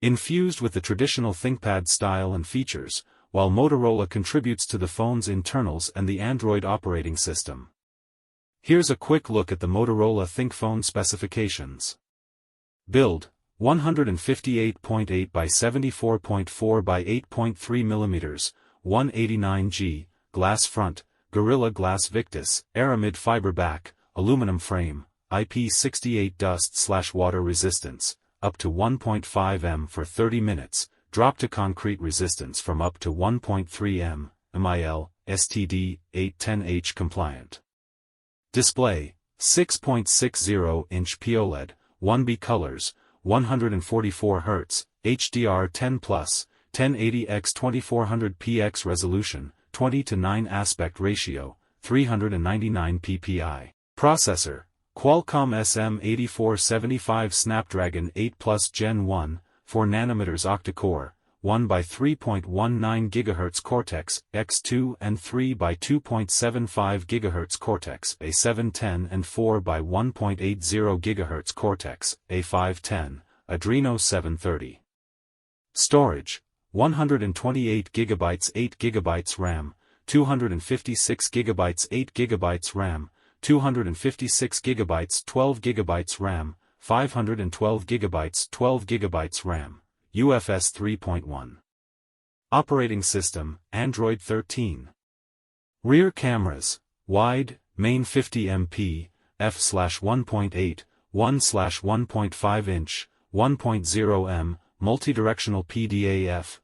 Infused with the traditional ThinkPad style and features, while Motorola contributes to the phone's internals and the Android operating system. Here's a quick look at the Motorola Thinkphone specifications. Build: 158.8 by 74.4 by 8.3 mm, 189G, glass front, Gorilla Glass Victus, aramid fiber back, aluminum frame, IP68 dust/water resistance, up to 1.5 m for 30 minutes, drop-to-concrete resistance from up to 1.3 m, MIL, STD, 810H compliant. Display: 6.60-inch POLED, 1B colors, 144 Hz, HDR10+, 1080x2400px resolution, 20:9 aspect ratio, 399 ppi. Processor: Qualcomm SM8475 Snapdragon 8 Plus Gen 1, 4nm octa-core, 1 by 3.19 GHz Cortex-X2 and 3 by 2.75 GHz Cortex-A710 and 4 by 1.80 GHz Cortex-A510, Adreno 730. Storage: 128 GB 8 GB RAM, 256 GB 8 GB RAM, 256 GB 12 GB RAM, 512 GB 12 GB RAM, UFS 3.1. Operating System: Android 13. Rear cameras: wide, main 50MP, f/1.8, 1/1.5 inch, 1.0 m, multidirectional PDAF,